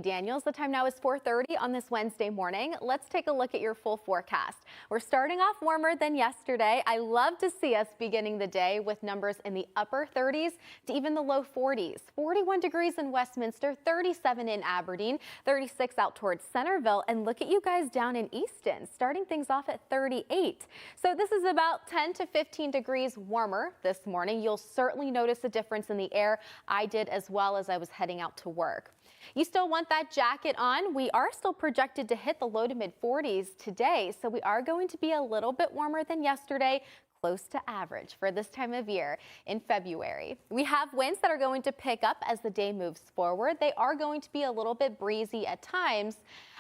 Daniels, the time now is 4:30 on this Wednesday morning. Let's take a look at your full forecast. We're starting off warmer than yesterday. I love to see us beginning the day with numbers in the upper 30s to even the low 40s. 41 degrees in Westminster, 37 in Aberdeen, 36 out towards Centerville, and look at you guys down in Easton, starting things off at 38. So this is about 10 to 15 degrees warmer this morning. You'll certainly notice a difference in the air. I did as well as I was heading out to work. You still want that jacket on. We are still projected to hit the low to mid 40s today, so we are going to be a little bit warmer than yesterday, close to average for this time of year in February. We have winds that are going to pick up as the day moves forward. They are going to be a little bit breezy at times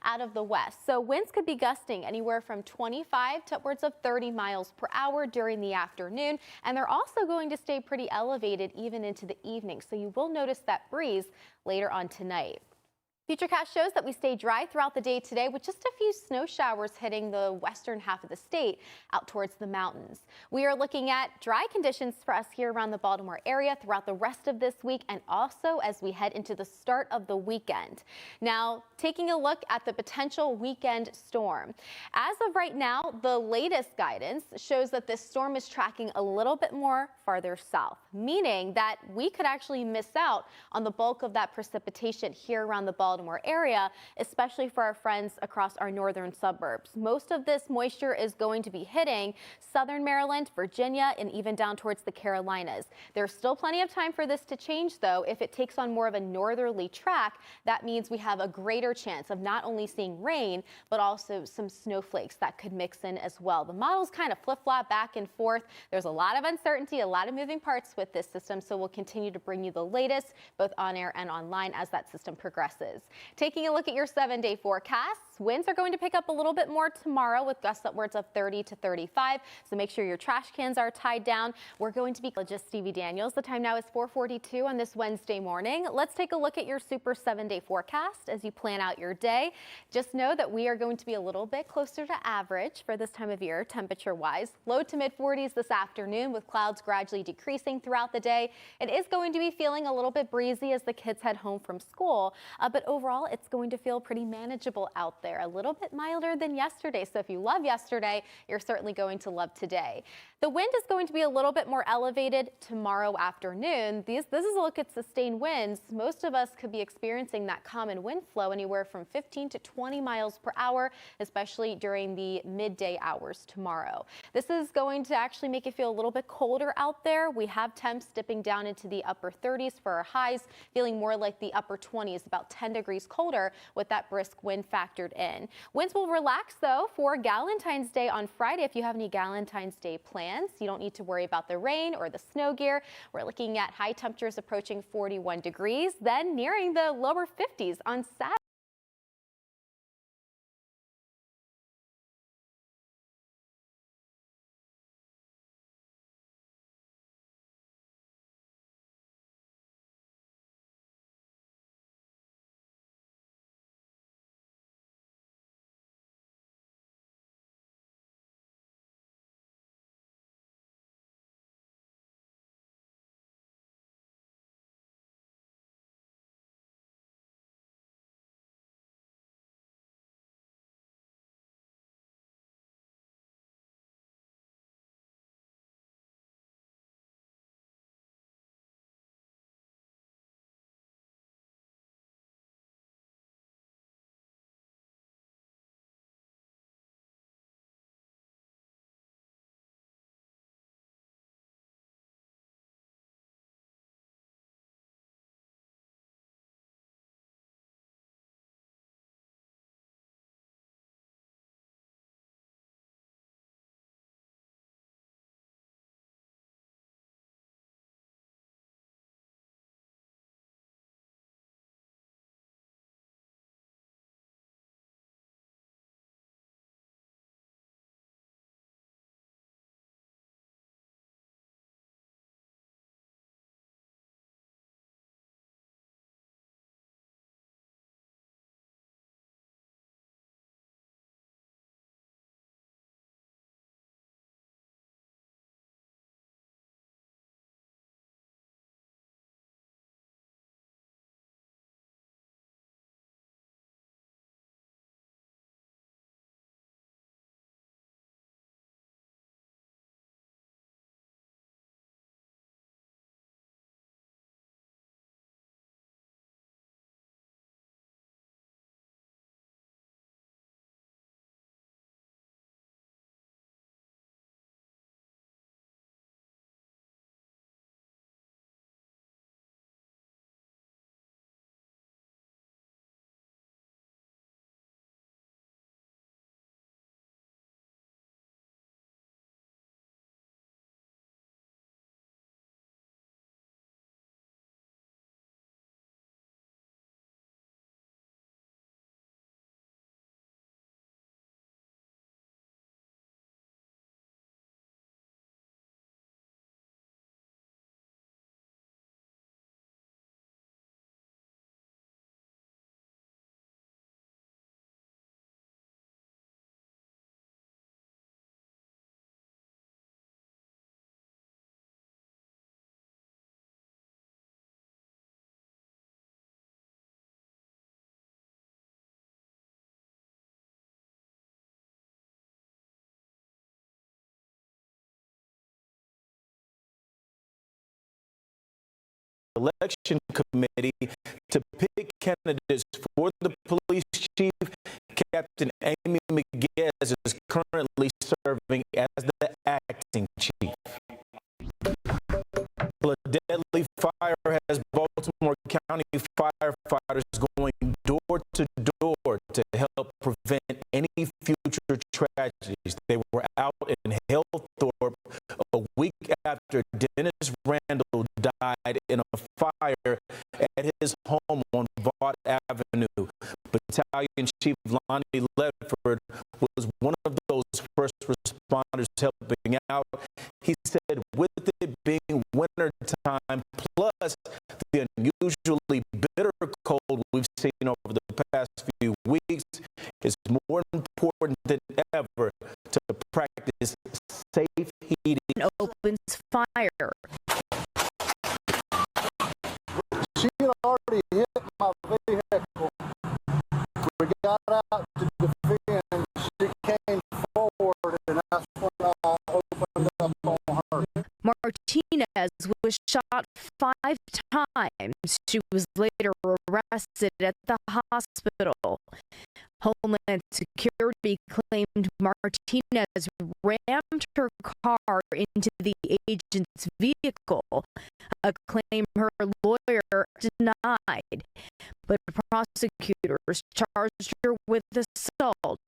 out of the west. So winds could be gusting anywhere from 25 to upwards of 30 miles per hour during the afternoon. And they're also going to stay pretty elevated even into the evening. So you will notice that breeze later on tonight. Futurecast shows that we stay dry throughout the day today with just a few snow showers hitting the western half of the state out towards the mountains. We are looking at dry conditions for us here around the Baltimore area throughout the rest of this week and also as we head into the start of the weekend. Now, taking a look at the potential weekend storm. As of right now, the latest guidance shows that this storm is tracking a little bit more farther south, meaning that we could actually miss out on the bulk of that precipitation here around the Baltimore area, especially for our friends across our northern suburbs. Most of this moisture is going to be hitting southern Maryland, Virginia, and even down towards the Carolinas. There's still plenty of time for this to change, though. If it takes on more of a northerly track, that means we have a greater chance of not only seeing rain, but also some snowflakes that could mix in as well. The models kind of flip-flop back and forth. There's a lot of uncertainty, a lot of moving parts with this system, so we'll continue to bring you the latest, both on air and online, as that system progresses. Taking a look at your 7-day forecasts, winds are going to pick up a little bit more tomorrow with gusts upwards of 30 to 35. So make sure your trash cans are tied down. We're going to be just Stevie Daniels. The time now is 4:42 on this Wednesday morning. Let's take a look at your super 7-day forecast as you plan out your day. Just know that we are going to be a little bit closer to average for this time of year, temperature wise. Low to mid 40s this afternoon with clouds gradually decreasing throughout the day. It is going to be feeling a little bit breezy as the kids head home from school, but overall, it's going to feel pretty manageable out there, a little bit milder than yesterday. So if you love yesterday, you're certainly going to love today. The wind is going to be a little bit more elevated tomorrow afternoon. This is a look at sustained winds. Most of us could be experiencing that common wind flow anywhere from 15 to 20 miles per hour, especially during the midday hours tomorrow. This is going to actually make it feel a little bit colder out there. We have temps dipping down into the upper 30s for our highs, feeling more like the upper 20s, about 10 degrees colder with that brisk wind factored in. Winds will relax, though, for Galentine's Day on Friday. If you have any Galentine's Day plans, you don't need to worry about the rain or the snow gear. We're looking at high temperatures approaching 41 degrees, then nearing the lower 50s on Saturday. election committee to pick candidates for the police chief. Captain Amy McGuez is currently serving as the acting chief. A deadly fire has Baltimore County firefighters going door to door to help prevent any future tragedies. They were out in Hillthorpe a week after Dennis Randall died in a fire at his home on Vaught Avenue. Battalion Chief Lonnie Ledford was one of those first responders helping out. He said with it being winter time plus the unusually bitter cold we've seen over the past few weeks, it's more important than ever to practice safe heating. Opens fire. She had already hit my vehicle. We got out to defend. She came forward, and that's when I opened up on her. Martinez was shot 5 times. She was later arrested at the hospital. Homeland Security claimed Martinez rammed her car into the agent's vehicle, a claim her lawyer denied. But prosecutors charged her with assault.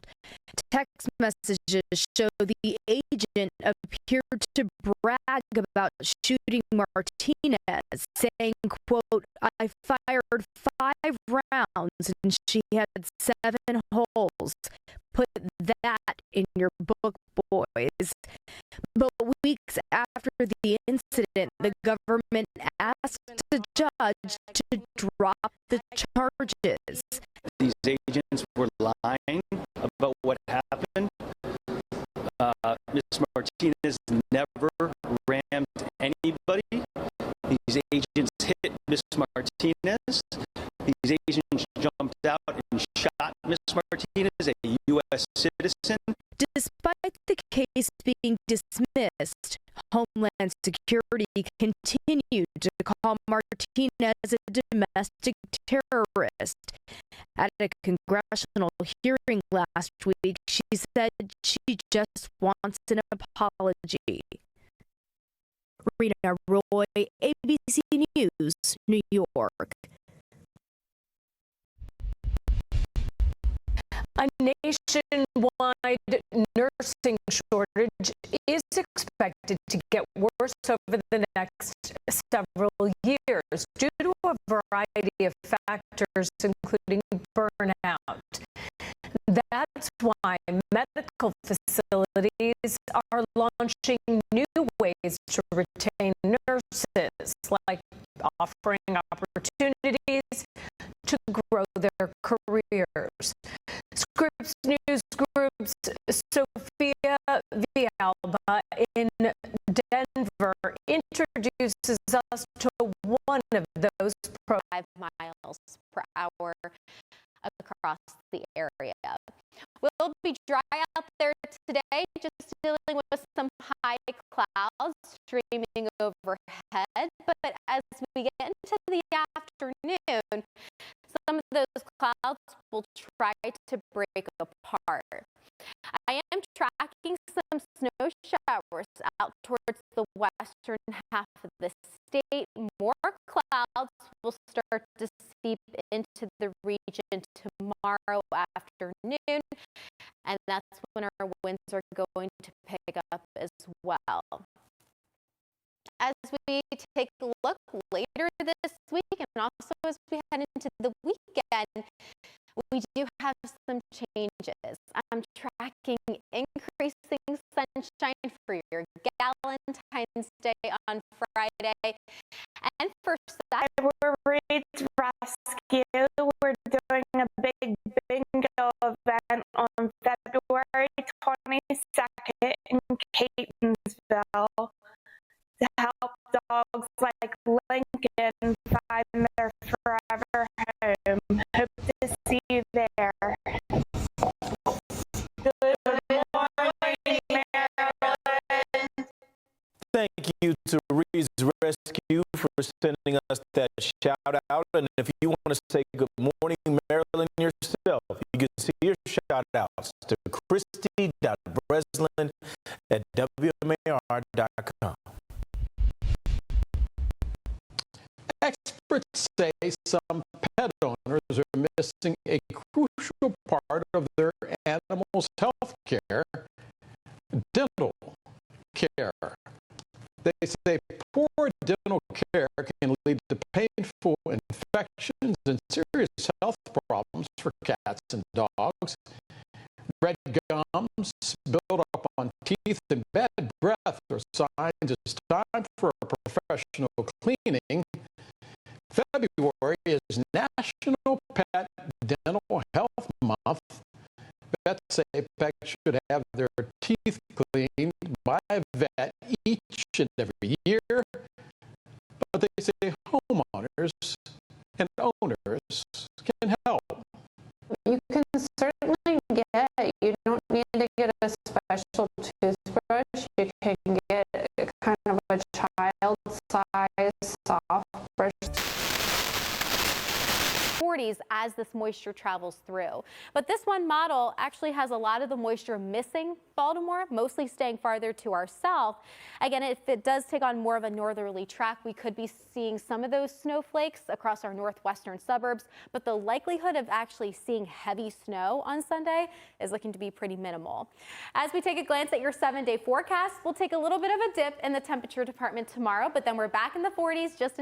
Text messages show the agent appeared to brag about shooting Martinez, saying, quote, "I fired 5 rounds and she had 7 holes. Put that in your book, boys." But weeks after the incident, the government asked the judge to drop the charges. These agents were lying about what happened. Ms. Martinez never rammed anybody. These agents hit Ms. Martinez. These agents jumped out and shot Ms. Martinez, a U.S. citizen. Despite the case being dismissed, Homeland Security continued to call Martinez a domestic terrorist. At a congressional hearing last week, she said she just wants an apology. Rena Roy, ABC News, New York. A nationwide nursing shortage is expected to get worse over the next several years due to a variety of factors, including burnout. That's why medical facilities are launching new ways to retain nurses, like offering opportunities to grow their careers. Scripps News Group's Sophia Villalba in Denver introduces us to one of those 5 miles per hour across the area. We'll be dry out there today, just dealing with some high clouds streaming overhead. But as we get into the afternoon, some of those clouds will try to break apart. I am tracking some snow showers out towards the western half of the state. More clouds will start to seep into the region tomorrow afternoon, and that's when our winds are going to pick up as well. As we take a look later this week and also as we head into the weekend, we do have some changes. I'm tracking increasing sunshine for your Valentine's Day on Friday. And for Saturday, Reed's Rescue, we're doing a big bingo event on February 22nd in Catonsville to help dogs like Lincoln find their forever home. Hope to see you there. Good morning, Maryland. Thank you to Reed's Rescue for sending us that shout out. And if you want to say good morning, Maryland, yourself, you can see your shout outs to Christy.breslin@WMAR.com. Experts say some pet owners are missing a crucial part of their animals' health care, dental care. They say poor dental care can lead to painful infections and serious health problems for cats and dogs. Red gums, build up on teeth, and bad breath are signs it's time for a professional cleaning. February is National Pet Dental Health Month. Vets say pets should have their teeth cleaned by a vet each and every year, but they say homeowners and owners can help. You can certainly you don't need to get a special toothbrush. You can get kind of a child-sized soft brush. 40s as this moisture travels through. But this one model actually has a lot of the moisture missing Baltimore, mostly staying farther to our south. Again, if it does take on more of a northerly track, we could be seeing some of those snowflakes across our northwestern suburbs, but the likelihood of actually seeing heavy snow on Sunday is looking to be pretty minimal. As we take a glance at your 7-day forecast, we'll take a little bit of a dip in the temperature department tomorrow, but then we're back in the 40s just in